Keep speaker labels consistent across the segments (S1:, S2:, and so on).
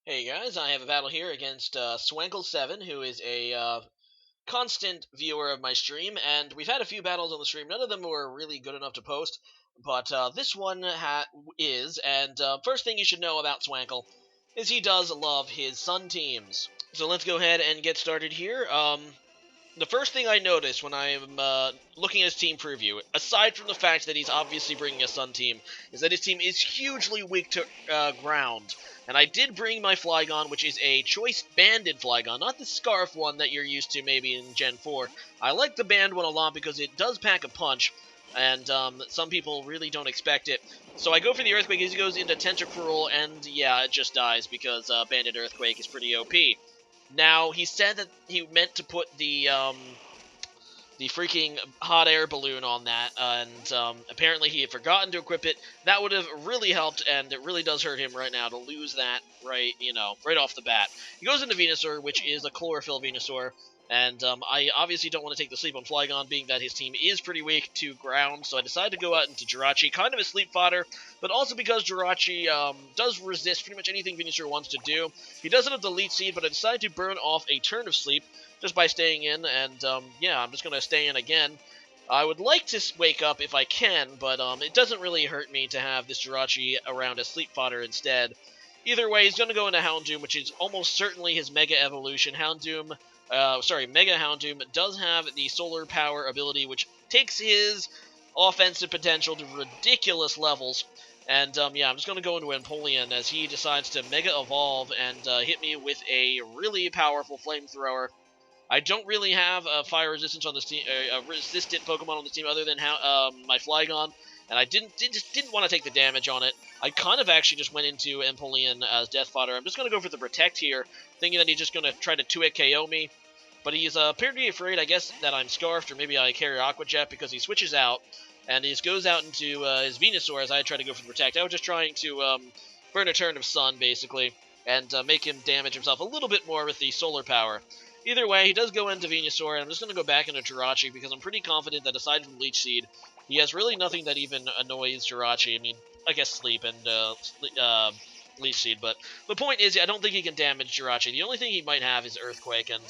S1: Hey guys, I have a battle here against Swankle7, who is a constant viewer of my stream, and we've had a few battles on the stream. None of them were really good enough to post, but this one is. And first thing you should know about Swankle is he does love his Sun teams. So let's go ahead and get started here. The first thing I notice when I'm looking at his team preview, aside from the fact that he's obviously bringing a Sun team, is that his team is hugely weak to ground. And I did bring my Flygon, which is a choice banded Flygon, not the Scarf one that you're used to maybe in Gen 4. I like the band one a lot because it does pack a punch, and some people really don't expect it. So I go for the Earthquake as he goes into Tentacruel, and yeah, it just dies because Banded Earthquake is pretty OP. Now, he said that he meant to put the freaking hot air balloon on that, and apparently he had forgotten to equip it. That would have really helped, and it really does hurt him right now to lose that right off the bat. He goes into Venusaur, which is a Chlorophyll Venusaur, and I obviously don't want to take the sleep on Flygon, being that his team is pretty weak to ground, so I decided to go out into Jirachi, kind of a sleep fodder, but also because Jirachi does resist pretty much anything Venusaur wants to do. He doesn't have the Leech Seed, but I decided to burn off a turn of sleep, just by staying in, and yeah, I'm just going to stay in again. I would like to wake up if I can, but it doesn't really hurt me to have this Jirachi around as sleep fodder instead. Either way, he's going to go into Houndoom, which is almost certainly his Mega Evolution. Mega Houndoom does have the Solar Power ability, which takes his offensive potential to ridiculous levels. And yeah, I'm just going to go into Empoleon as he decides to Mega Evolve and hit me with a really powerful Flamethrower. I don't really have a fire resistance on this team, a resistant Pokemon on this team other than my Flygon, and I just didn't want to take the damage on it. I kind of actually just went into Empoleon as Death Fodder. I'm just going to go for the Protect here, thinking that he's just going to try to 2-hit KO me. But he's appeared to be afraid, I guess, that I'm Scarfed, or maybe I carry Aqua Jet, because he switches out, and he goes out into his Venusaur as I try to go for the Protect. I was just trying to burn a turn of Sun, basically, and make him damage himself a little bit more with the Solar Power. Either way, he does go into Venusaur, and I'm just going to go back into Jirachi because I'm pretty confident that aside from Leech Seed, he has really nothing that even annoys Jirachi. I mean, I guess Sleep and Leech Seed, but the point is, I don't think he can damage Jirachi. The only thing he might have is Earthquake, and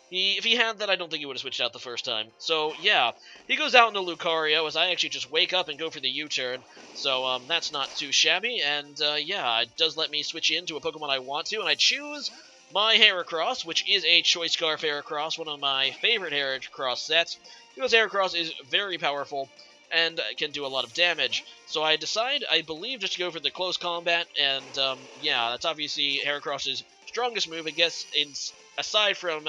S1: if he had that, I don't think he would have switched out the first time. So, yeah, he goes out into Lucario as I actually just wake up and go for the U-turn. So, that's not too shabby, and yeah, it does let me switch into a Pokemon I want to, and I choose my Heracross, which is a Choice Scarf Heracross, one of my favorite Heracross sets, because Heracross is very powerful and can do a lot of damage. So I decide, I believe, just to go for the close combat, and yeah, that's obviously Heracross's strongest move, I guess, aside from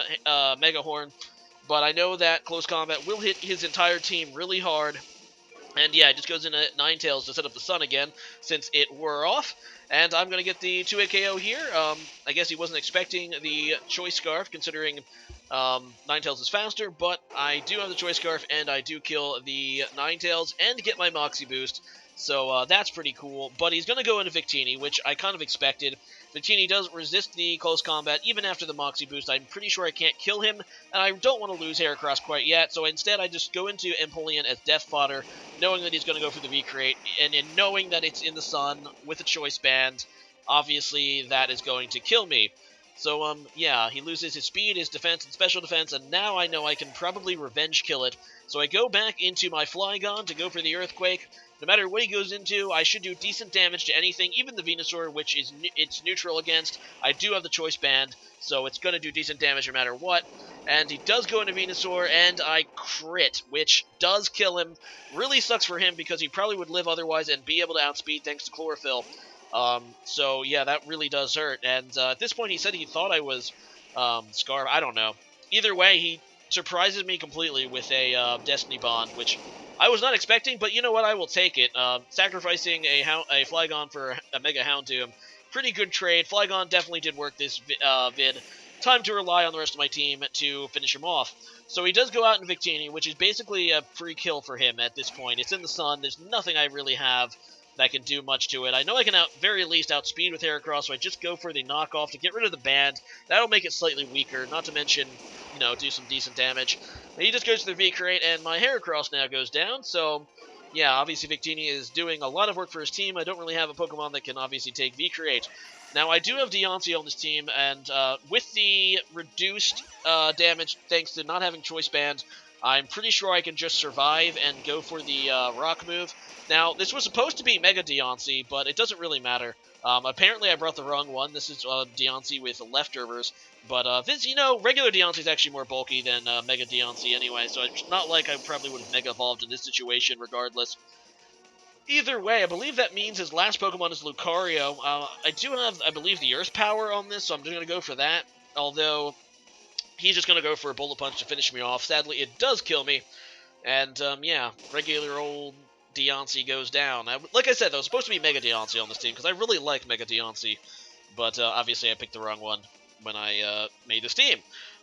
S1: Mega Horn. But I know that close combat will hit his entire team really hard. And yeah, it just goes into Ninetales to set up the Sun again, since it wore off. And I'm going to get the 2-hit KO here. I guess he wasn't expecting the Choice Scarf, considering Ninetales is faster, but I do have the Choice Scarf, and I do kill the Ninetales and get my Moxie boost. So that's pretty cool. But he's going to go into Victini, which I kind of expected. Victini does resist the close combat even after the Moxie boost. I'm pretty sure I can't kill him, and I don't want to lose Heracross quite yet, so instead I just go into Empoleon as Death Fodder, knowing that he's going to go for the V-Crate, and in knowing that it's in the Sun with a Choice Band, obviously that is going to kill me. So, yeah, he loses his speed, his defense, and special defense, and now I know I can probably revenge kill it. So I go back into my Flygon to go for the Earthquake. No matter what he goes into, I should do decent damage to anything, even the Venusaur, which is it's neutral against. I do have the Choice Band, so it's going to do decent damage no matter what. And he does go into Venusaur, and I crit, which does kill him. Really sucks for him because he probably would live otherwise and be able to outspeed thanks to Chlorophyll. So yeah, that really does hurt. And at this point, he said he thought I was Scarf. I don't know. Either way, he surprises me completely with a Destiny Bond, which I was not expecting, but you know what? I will take it. Sacrificing a Flygon for a Mega Houndoom, pretty good trade. Flygon definitely did work this vid. Time to rely on the rest of my team to finish him off. So he does go out in Victini, which is basically a free kill for him at this point. It's in the Sun. There's nothing I really have that can do much to it. I know I can very least outspeed with Heracross, so I just go for the knockoff to get rid of the band. That'll make it slightly weaker, not to mention, you know, do some decent damage. He just goes to the V-Crate, and my Heracross now goes down, so yeah, obviously Victini is doing a lot of work for his team. I don't really have a Pokemon that can obviously take V-Crate. Now, I do have Deontay on this team, and with the reduced damage thanks to not having Choice Band, I'm pretty sure I can just survive and go for the Rock move. Now, this was supposed to be Mega Deontay, but it doesn't really matter. Apparently, I brought the wrong one. This is Deontay with leftovers. But this, regular Deontay is actually more bulky than Mega Deontay anyway, so it's not like I probably would have Mega Evolved in this situation regardless. Either way, I believe that means his last Pokemon is Lucario. I do have, I believe, the Earth Power on this, so I'm just going to go for that. Although, he's just going to go for a Bullet Punch to finish me off. Sadly, it does kill me. And, yeah, regular old Deontay goes down. Like I said, though, it's supposed to be Mega Deontay on this team, because I really like Mega Deontay. But, obviously, I picked the wrong one when I made this team.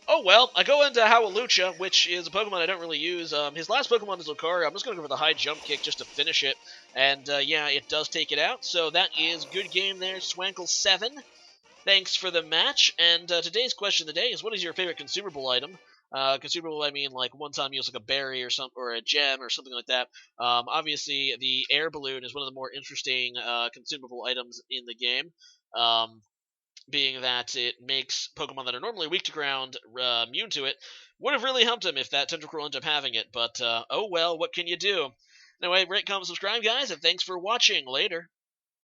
S1: Oh well, I go into Howlucha, which is a Pokemon I don't really use. His last Pokemon is Lucario. I'm just going to go for the high jump kick just to finish it. And yeah, it does take it out. So that is good game there, Swankle7. Thanks for the match. And today's question of the day is, what is your favorite consumable item? Consumable, I mean like one-time use, like a berry or a gem or something like that. Obviously, the air balloon is one of the more interesting consumable items in the game. Being that it makes Pokemon that are normally weak to ground immune to it. Would have really helped him if that Tentacruel ended up having it, but oh well, what can you do? Anyway, rate, comment, subscribe, guys, and thanks for watching. Later.